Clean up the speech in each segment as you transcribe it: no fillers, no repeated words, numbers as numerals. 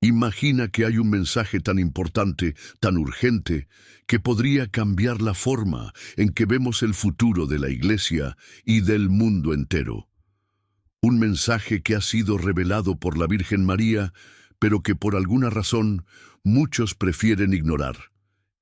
Imagina que hay un mensaje tan importante, tan urgente, que podría cambiar la forma en que vemos el futuro de la Iglesia y del mundo entero. Un mensaje que ha sido revelado por la Virgen María, pero que por alguna razón muchos prefieren ignorar,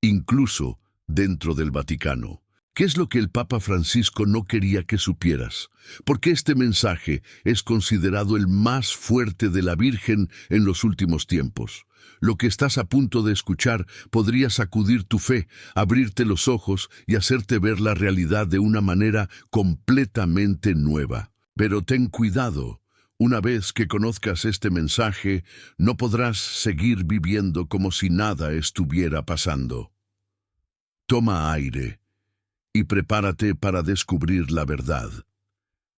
incluso dentro del Vaticano. ¿Qué es lo que el Papa Francisco no quería que supieras? Porque este mensaje es considerado el más fuerte de la Virgen en los últimos tiempos. Lo que estás a punto de escuchar podría sacudir tu fe, abrirte los ojos y hacerte ver la realidad de una manera completamente nueva. Pero ten cuidado. Una vez que conozcas este mensaje, no podrás seguir viviendo como si nada estuviera pasando. Toma aire y prepárate para descubrir la verdad.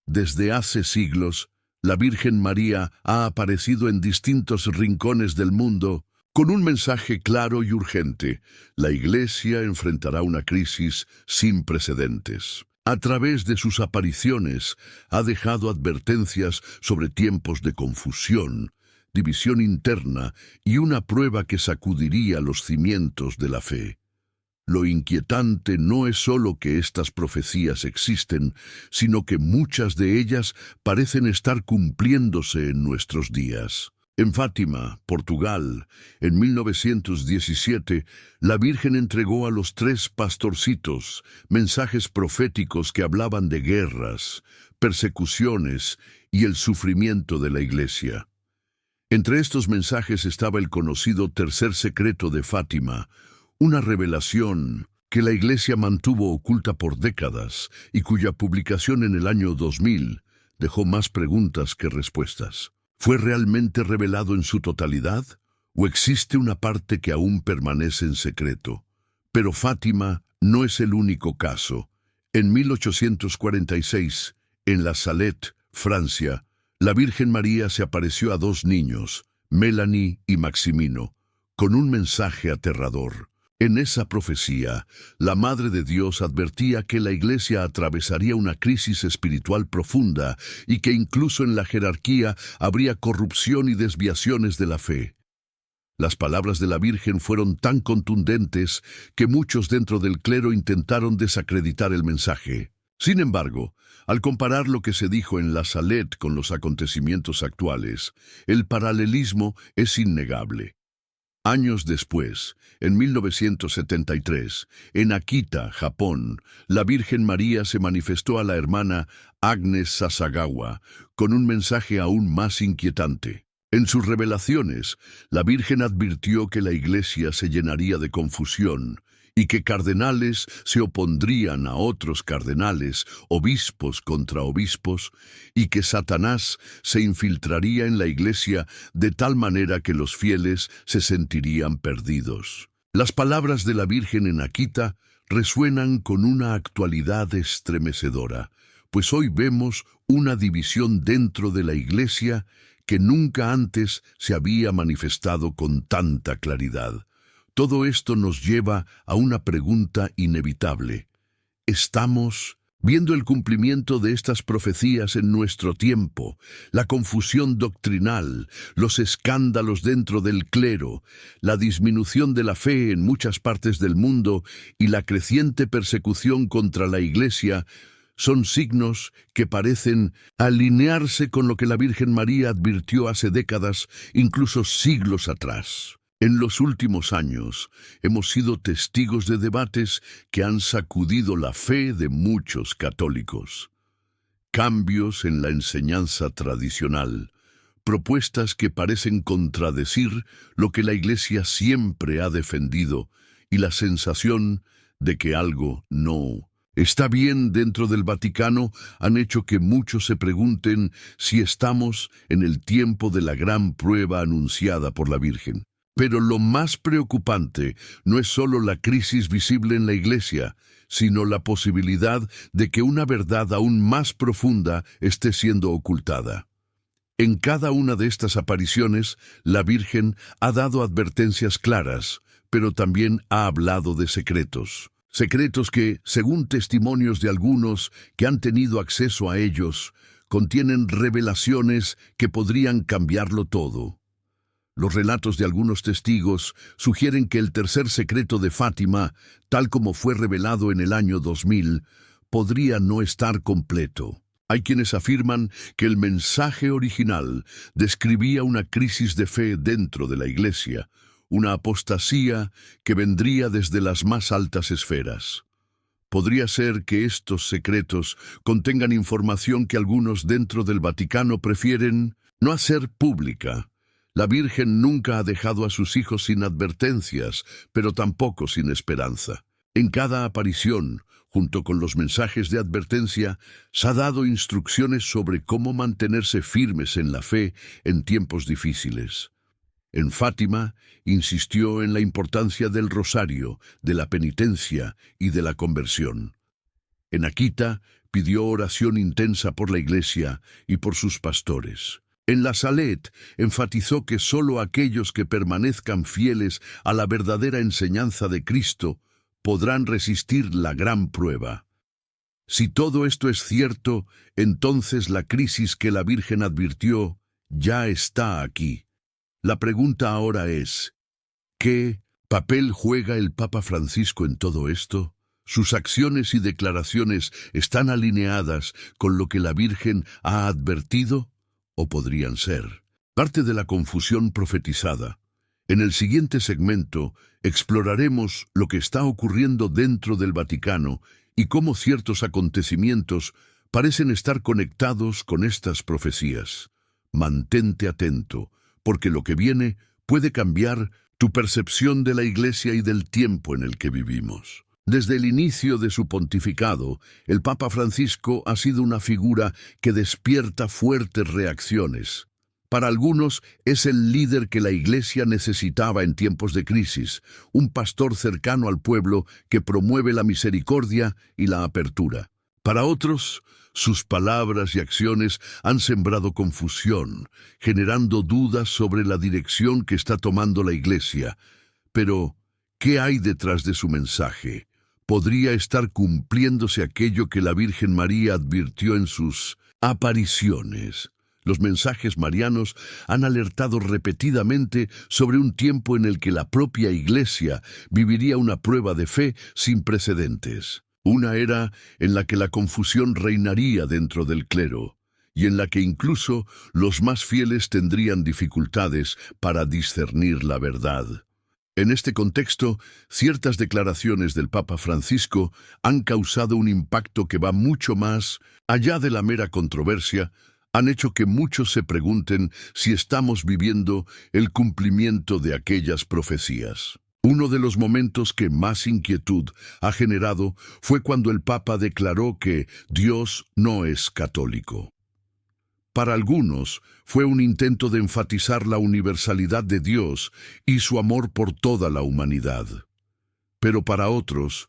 Desde hace siglos, la Virgen María ha aparecido en distintos rincones del mundo con un mensaje claro y urgente. La Iglesia enfrentará una crisis sin precedentes. A través de sus apariciones, ha dejado advertencias sobre tiempos de confusión, división interna y una prueba que sacudiría los cimientos de la fe. Lo inquietante no es solo que estas profecías existen, sino que muchas de ellas parecen estar cumpliéndose en nuestros días. En Fátima, Portugal, en 1917, la Virgen entregó a los 3 pastorcitos mensajes proféticos que hablaban de guerras, persecuciones y el sufrimiento de la Iglesia. Entre estos mensajes estaba el conocido tercer secreto de Fátima, una revelación que la Iglesia mantuvo oculta por décadas y cuya publicación en el año 2000 dejó más preguntas que respuestas. ¿Fue realmente revelado en su totalidad? ¿O existe una parte que aún permanece en secreto? Pero Fátima no es el único caso. En 1846, en La Salette, Francia, la Virgen María se apareció a 2 niños, Melanie y Maximino, con un mensaje aterrador. En esa profecía, la Madre de Dios advertía que la Iglesia atravesaría una crisis espiritual profunda y que incluso en la jerarquía habría corrupción y desviaciones de la fe. Las palabras de la Virgen fueron tan contundentes que muchos dentro del clero intentaron desacreditar el mensaje. Sin embargo, al comparar lo que se dijo en La Salette con los acontecimientos actuales, el paralelismo es innegable. Años después, en 1973, en Akita, Japón, la Virgen María se manifestó a la hermana Agnes Sasagawa con un mensaje aún más inquietante. En sus revelaciones, la Virgen advirtió que la Iglesia se llenaría de confusión y que cardenales se opondrían a otros cardenales, obispos contra obispos, y que Satanás se infiltraría en la Iglesia de tal manera que los fieles se sentirían perdidos. Las palabras de la Virgen en Akita resuenan con una actualidad estremecedora, pues hoy vemos una división dentro de la Iglesia que nunca antes se había manifestado con tanta claridad. Todo esto nos lleva a una pregunta inevitable. ¿Estamos viendo el cumplimiento de estas profecías en nuestro tiempo? La confusión doctrinal, los escándalos dentro del clero, la disminución de la fe en muchas partes del mundo y la creciente persecución contra la Iglesia son signos que parecen alinearse con lo que la Virgen María advirtió hace décadas, incluso siglos atrás. En los últimos años hemos sido testigos de debates que han sacudido la fe de muchos católicos. Cambios en la enseñanza tradicional, propuestas que parecen contradecir lo que la Iglesia siempre ha defendido y la sensación de que algo no está bien dentro del Vaticano han hecho que muchos se pregunten si estamos en el tiempo de la gran prueba anunciada por la Virgen. Pero lo más preocupante no es solo la crisis visible en la Iglesia, sino la posibilidad de que una verdad aún más profunda esté siendo ocultada. En cada una de estas apariciones, la Virgen ha dado advertencias claras, pero también ha hablado de secretos. Secretos que, según testimonios de algunos que han tenido acceso a ellos, contienen revelaciones que podrían cambiarlo todo. Los relatos de algunos testigos sugieren que el tercer secreto de Fátima, tal como fue revelado en el año 2000, podría no estar completo. Hay quienes afirman que el mensaje original describía una crisis de fe dentro de la Iglesia, una apostasía que vendría desde las más altas esferas. Podría ser que estos secretos contengan información que algunos dentro del Vaticano prefieren no hacer pública. La Virgen nunca ha dejado a sus hijos sin advertencias, pero tampoco sin esperanza. En cada aparición, junto con los mensajes de advertencia, se ha dado instrucciones sobre cómo mantenerse firmes en la fe en tiempos difíciles. En Fátima, insistió en la importancia del rosario, de la penitencia y de la conversión. En Akita, pidió oración intensa por la Iglesia y por sus pastores. En La Salette, enfatizó que solo aquellos que permanezcan fieles a la verdadera enseñanza de Cristo podrán resistir la gran prueba. Si todo esto es cierto, entonces la crisis que la Virgen advirtió ya está aquí. La pregunta ahora es, ¿qué papel juega el Papa Francisco en todo esto? ¿Sus acciones y declaraciones están alineadas con lo que la Virgen ha advertido? ¿O podrían ser parte de la confusión profetizada? En el siguiente segmento exploraremos lo que está ocurriendo dentro del Vaticano y cómo ciertos acontecimientos parecen estar conectados con estas profecías. Mantente atento, porque lo que viene puede cambiar tu percepción de la Iglesia y del tiempo en el que vivimos. Desde el inicio de su pontificado, el Papa Francisco ha sido una figura que despierta fuertes reacciones. Para algunos es el líder que la Iglesia necesitaba en tiempos de crisis, un pastor cercano al pueblo que promueve la misericordia y la apertura. Para otros, sus palabras y acciones han sembrado confusión, generando dudas sobre la dirección que está tomando la Iglesia. Pero, ¿qué hay detrás de su mensaje? ¿Podría estar cumpliéndose aquello que la Virgen María advirtió en sus apariciones? Los mensajes marianos han alertado repetidamente sobre un tiempo en el que la propia Iglesia viviría una prueba de fe sin precedentes. Una era en la que la confusión reinaría dentro del clero, y en la que incluso los más fieles tendrían dificultades para discernir la verdad. En este contexto, ciertas declaraciones del Papa Francisco han causado un impacto que va mucho más allá de la mera controversia. Han hecho que muchos se pregunten si estamos viviendo el cumplimiento de aquellas profecías. Uno de los momentos que más inquietud ha generado fue cuando el Papa declaró que Dios no es católico. Para algunos, fue un intento de enfatizar la universalidad de Dios y su amor por toda la humanidad. Pero para otros,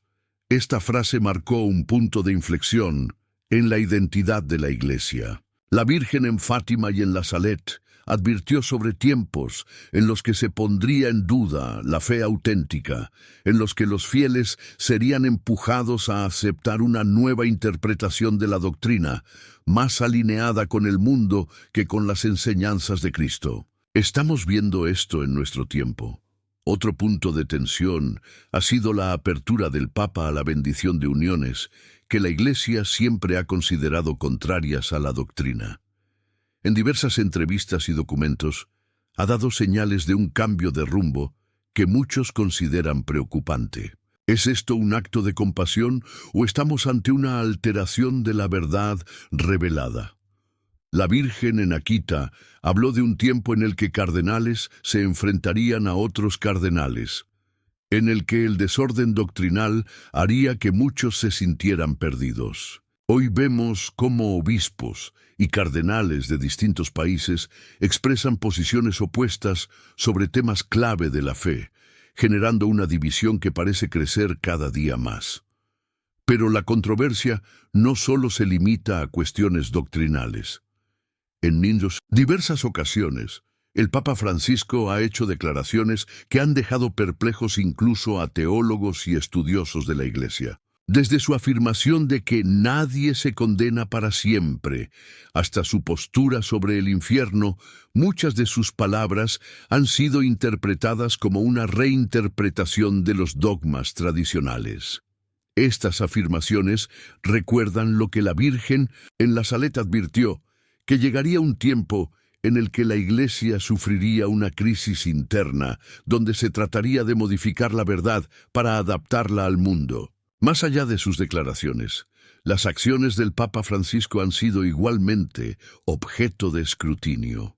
esta frase marcó un punto de inflexión en la identidad de la Iglesia. La Virgen en Fátima y en La Salette advirtió sobre tiempos en los que se pondría en duda la fe auténtica, en los que los fieles serían empujados a aceptar una nueva interpretación de la doctrina, más alineada con el mundo que con las enseñanzas de Cristo. Estamos viendo esto en nuestro tiempo. Otro punto de tensión ha sido la apertura del Papa a la bendición de uniones, que la Iglesia siempre ha considerado contrarias a la doctrina. En diversas entrevistas y documentos, ha dado señales de un cambio de rumbo que muchos consideran preocupante. ¿Es esto un acto de compasión o estamos ante una alteración de la verdad revelada? La Virgen en Akita habló de un tiempo en el que cardenales se enfrentarían a otros cardenales, en el que el desorden doctrinal haría que muchos se sintieran perdidos. Hoy vemos cómo obispos y cardenales de distintos países expresan posiciones opuestas sobre temas clave de la fe, generando una división que parece crecer cada día más. Pero la controversia no solo se limita a cuestiones doctrinales. En diversas ocasiones, el Papa Francisco ha hecho declaraciones que han dejado perplejos incluso a teólogos y estudiosos de la Iglesia. Desde su afirmación de que nadie se condena para siempre, hasta su postura sobre el infierno, muchas de sus palabras han sido interpretadas como una reinterpretación de los dogmas tradicionales. Estas afirmaciones recuerdan lo que la Virgen en la Salet advirtió, que llegaría un tiempo en el que la Iglesia sufriría una crisis interna, donde se trataría de modificar la verdad para adaptarla al mundo. Más allá de sus declaraciones, las acciones del Papa Francisco han sido igualmente objeto de escrutinio.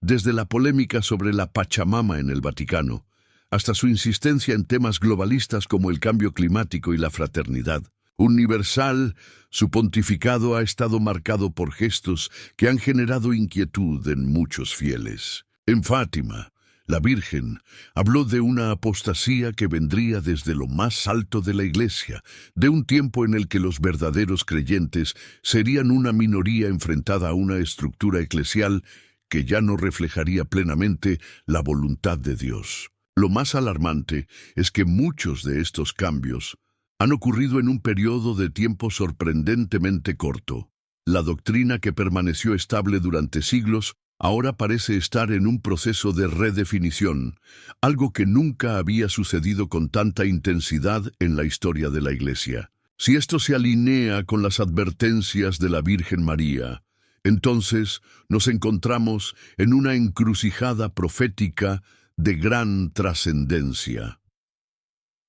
Desde la polémica sobre la Pachamama en el Vaticano, hasta su insistencia en temas globalistas como el cambio climático y la fraternidad universal, su pontificado ha estado marcado por gestos que han generado inquietud en muchos fieles. En Fátima, la Virgen habló de una apostasía que vendría desde lo más alto de la Iglesia, de un tiempo en el que los verdaderos creyentes serían una minoría enfrentada a una estructura eclesial que ya no reflejaría plenamente la voluntad de Dios. Lo más alarmante es que muchos de estos cambios han ocurrido en un periodo de tiempo sorprendentemente corto. La doctrina que permaneció estable durante siglos ahora parece estar en un proceso de redefinición, algo que nunca había sucedido con tanta intensidad en la historia de la Iglesia. Si esto se alinea con las advertencias de la Virgen María, entonces nos encontramos en una encrucijada profética de gran trascendencia.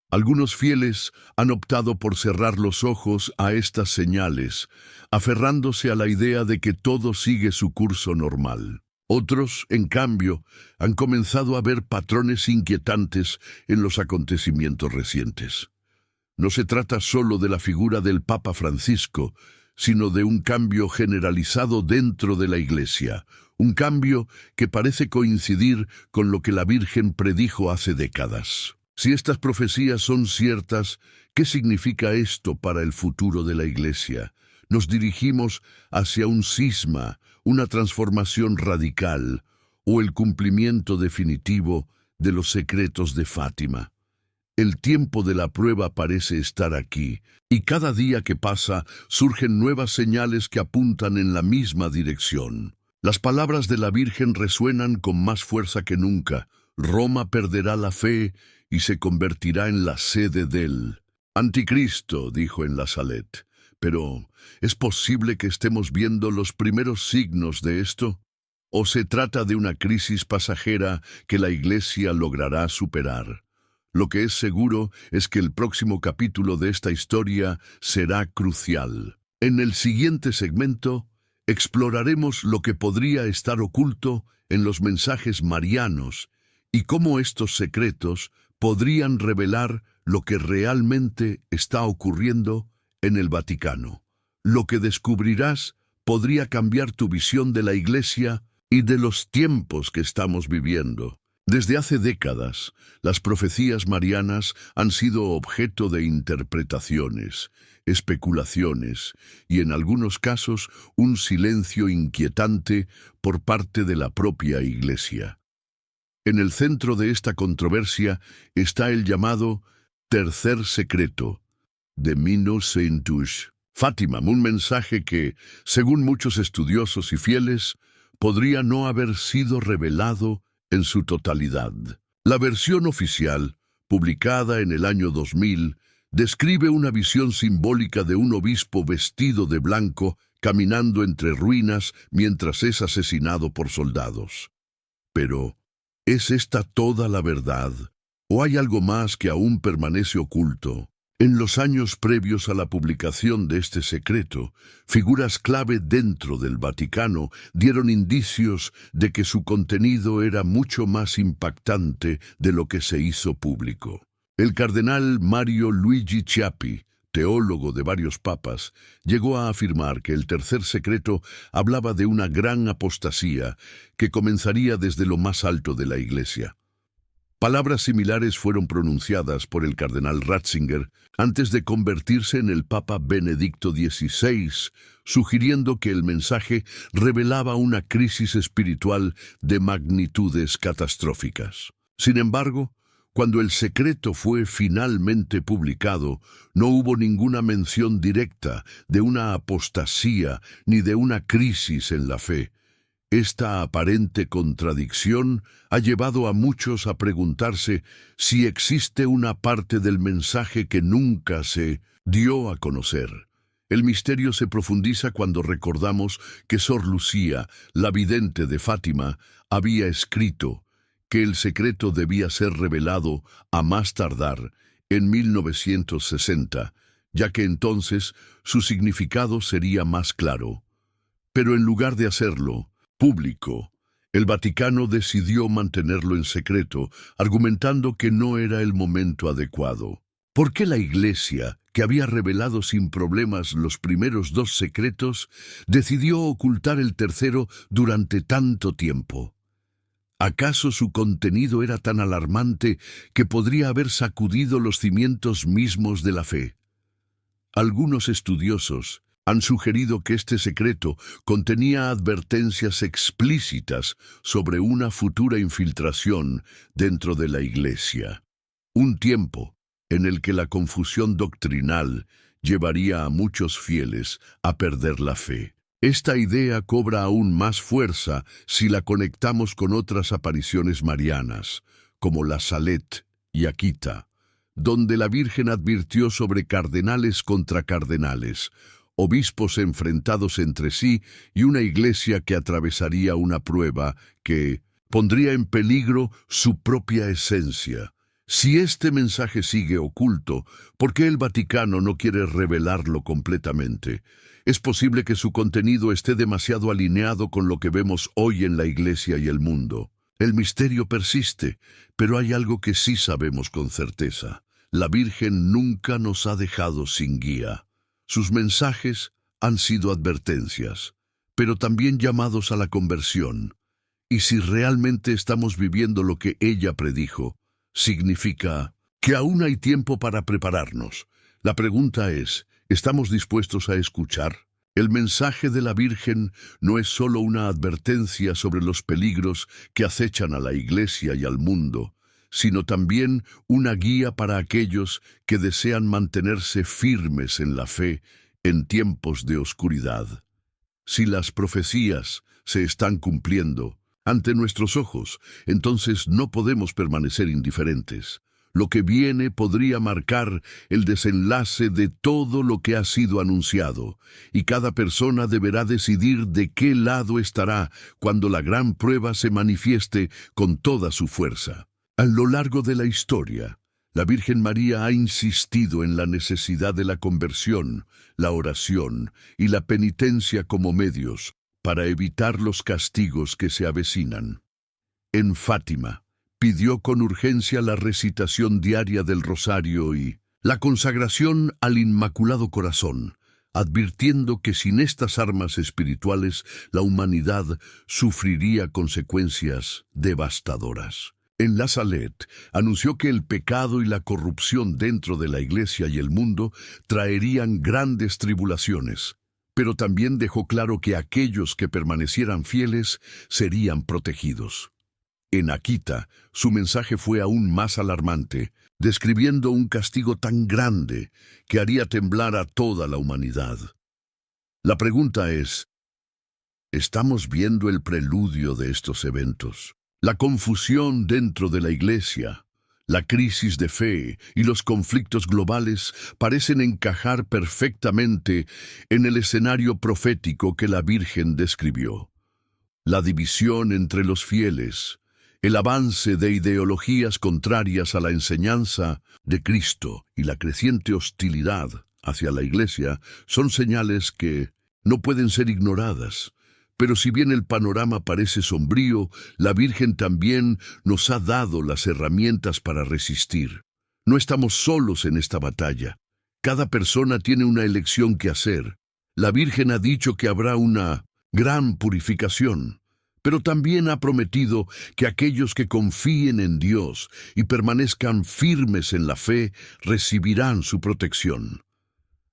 Algunos fieles han optado por cerrar los ojos a estas señales, aferrándose a la idea de que todo sigue su curso normal. Otros, en cambio, han comenzado a ver patrones inquietantes en los acontecimientos recientes. No se trata solo de la figura del Papa Francisco, sino de un cambio generalizado dentro de la Iglesia, un cambio que parece coincidir con lo que la Virgen predijo hace décadas. Si estas profecías son ciertas, ¿qué significa esto para el futuro de la Iglesia? Nos dirigimos hacia un cisma, una transformación radical, o el cumplimiento definitivo de los secretos de Fátima. El tiempo de la prueba parece estar aquí, y cada día que pasa surgen nuevas señales que apuntan en la misma dirección. Las palabras de la Virgen resuenan con más fuerza que nunca. Roma perderá la fe y se convertirá en la sede del Anticristo, dijo en la Salet. Pero, ¿es posible que estemos viendo los primeros signos de esto? ¿O se trata de una crisis pasajera que la Iglesia logrará superar? Lo que es seguro es que el próximo capítulo de esta historia será crucial. En el siguiente segmento, exploraremos lo que podría estar oculto en los mensajes marianos y cómo estos secretos podrían revelar lo que realmente está ocurriendo en el Vaticano. Lo que descubrirás podría cambiar tu visión de la Iglesia y de los tiempos que estamos viviendo. Desde hace décadas, las profecías marianas han sido objeto de interpretaciones, especulaciones y, en algunos casos, un silencio inquietante por parte de la propia Iglesia. En el centro de esta controversia está el llamado tercer secreto, de Mino Saintush. Fátima, un mensaje que, según muchos estudiosos y fieles, podría no haber sido revelado en su totalidad. La versión oficial, publicada en el año 2000, describe una visión simbólica de un obispo vestido de blanco caminando entre ruinas mientras es asesinado por soldados. Pero, ¿es esta toda la verdad? ¿O hay algo más que aún permanece oculto? En los años previos a la publicación de este secreto, figuras clave dentro del Vaticano dieron indicios de que su contenido era mucho más impactante de lo que se hizo público. El cardenal Mario Luigi Chiappi, teólogo de varios papas, llegó a afirmar que el tercer secreto hablaba de una gran apostasía que comenzaría desde lo más alto de la Iglesia. Palabras similares fueron pronunciadas por el cardenal Ratzinger antes de convertirse en el Papa Benedicto XVI, sugiriendo que el mensaje revelaba una crisis espiritual de magnitudes catastróficas. Sin embargo, Cuando el secreto fue finalmente publicado, no hubo ninguna mención directa de una apostasía ni de una crisis en la fe. Esta aparente contradicción ha llevado a muchos a preguntarse si existe una parte del mensaje que nunca se dio a conocer. El misterio se profundiza cuando recordamos que Sor Lucía, la vidente de Fátima, había escrito que el secreto debía ser revelado a más tardar en 1960, ya que entonces su significado sería más claro. Pero en lugar de hacerlo público, el Vaticano decidió mantenerlo en secreto, argumentando que no era el momento adecuado. ¿Por qué la Iglesia, que había revelado sin problemas los primeros dos secretos, decidió ocultar el tercero durante tanto tiempo? ¿Acaso su contenido era tan alarmante que podría haber sacudido los cimientos mismos de la fe? Algunos estudiosos han sugerido que este secreto contenía advertencias explícitas sobre una futura infiltración dentro de la Iglesia. Un tiempo en el que la confusión doctrinal llevaría a muchos fieles a perder la fe. Esta idea cobra aún más fuerza si la conectamos con otras apariciones marianas, como la Salet y Akita, donde la Virgen advirtió sobre cardenales contra cardenales, obispos enfrentados entre sí y una iglesia que atravesaría una prueba que pondría en peligro su propia esencia. Si este mensaje sigue oculto, ¿por qué el Vaticano no quiere revelarlo completamente? Es posible que su contenido esté demasiado alineado con lo que vemos hoy en la Iglesia y el mundo. El misterio persiste, pero hay algo que sí sabemos con certeza. La Virgen nunca nos ha dejado sin guía. Sus mensajes han sido advertencias, pero también llamados a la conversión. Y si realmente estamos viviendo lo que ella predijo, significa que aún hay tiempo para prepararnos. La pregunta es, ¿estamos dispuestos a escuchar? El mensaje de la Virgen no es solo una advertencia sobre los peligros que acechan a la Iglesia y al mundo, sino también una guía para aquellos que desean mantenerse firmes en la fe en tiempos de oscuridad. Si las profecías se están cumpliendo ante nuestros ojos, entonces no podemos permanecer indiferentes. Lo que viene podría marcar el desenlace de todo lo que ha sido anunciado, y cada persona deberá decidir de qué lado estará cuando la gran prueba se manifieste con toda su fuerza. A lo largo de la historia, la Virgen María ha insistido en la necesidad de la conversión, la oración y la penitencia como medios para evitar los castigos que se avecinan. En Fátima, pidió con urgencia la recitación diaria del rosario y la consagración al Inmaculado Corazón, advirtiendo que sin estas armas espirituales la humanidad sufriría consecuencias devastadoras. En la Salet, anunció que el pecado y la corrupción dentro de la Iglesia y el mundo traerían grandes tribulaciones, pero también dejó claro que aquellos que permanecieran fieles serían protegidos. En Akita, su mensaje fue aún más alarmante, describiendo un castigo tan grande que haría temblar a toda la humanidad. La pregunta es, ¿estamos viendo el preludio de estos eventos? La confusión dentro de la Iglesia, la crisis de fe y los conflictos globales parecen encajar perfectamente en el escenario profético que la Virgen describió. La división entre los fieles, el avance de ideologías contrarias a la enseñanza de Cristo y la creciente hostilidad hacia la Iglesia son señales que no pueden ser ignoradas. Pero si bien el panorama parece sombrío, la Virgen también nos ha dado las herramientas para resistir. No estamos solos en esta batalla. Cada persona tiene una elección que hacer. La Virgen ha dicho que habrá una gran purificación, pero también ha prometido que aquellos que confíen en Dios y permanezcan firmes en la fe recibirán su protección.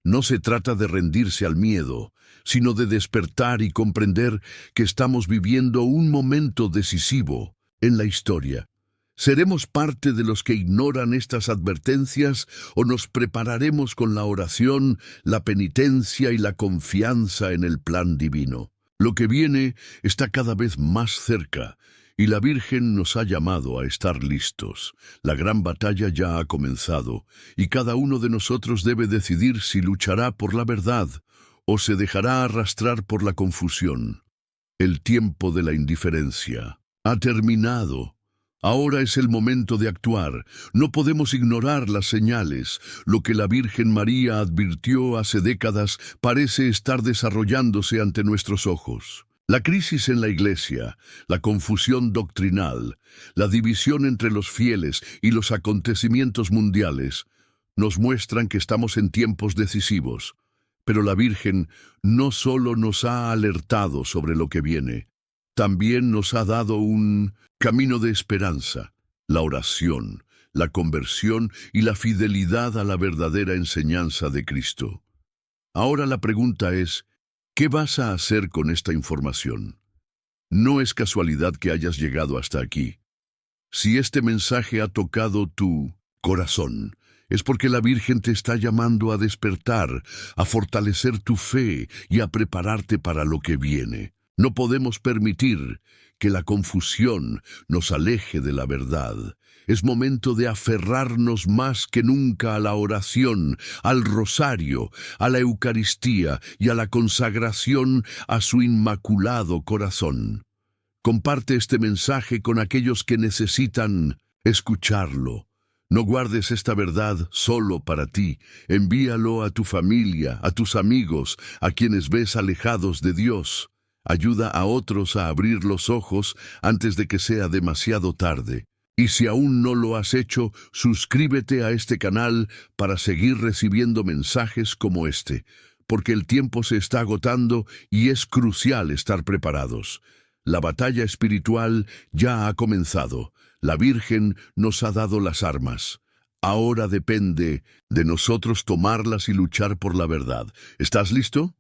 No se trata de rendirse al miedo, sino de despertar y comprender que estamos viviendo un momento decisivo en la historia. ¿Seremos parte de los que ignoran estas advertencias o nos prepararemos con la oración, la penitencia y la confianza en el plan divino? Lo que viene está cada vez más cerca y la Virgen nos ha llamado a estar listos. La gran batalla ya ha comenzado y cada uno de nosotros debe decidir si luchará por la verdad o se dejará arrastrar por la confusión. El tiempo de la indiferencia ha terminado. Ahora es el momento de actuar. No podemos ignorar las señales. Lo que la Virgen María advirtió hace décadas parece estar desarrollándose ante nuestros ojos. La crisis en la Iglesia, la confusión doctrinal, la división entre los fieles y los acontecimientos mundiales nos muestran que estamos en tiempos decisivos. Pero la Virgen no solo nos ha alertado sobre lo que viene, también nos ha dado un camino de esperanza, la oración, la conversión y la fidelidad a la verdadera enseñanza de Cristo. Ahora la pregunta es, ¿qué vas a hacer con esta información? No es casualidad que hayas llegado hasta aquí. Si este mensaje ha tocado tu corazón, es porque la Virgen te está llamando a despertar, a fortalecer tu fe y a prepararte para lo que viene. No podemos permitir que la confusión nos aleje de la verdad. Es momento de aferrarnos más que nunca a la oración, al rosario, a la Eucaristía y a la consagración a su inmaculado corazón. Comparte este mensaje con aquellos que necesitan escucharlo. No guardes esta verdad solo para ti. Envíalo a tu familia, a tus amigos, a quienes ves alejados de Dios. Ayuda a otros a abrir los ojos antes de que sea demasiado tarde. Y si aún no lo has hecho, suscríbete a este canal para seguir recibiendo mensajes como este, porque el tiempo se está agotando y es crucial estar preparados. La batalla espiritual ya ha comenzado. La Virgen nos ha dado las armas. Ahora depende de nosotros tomarlas y luchar por la verdad. ¿Estás listo?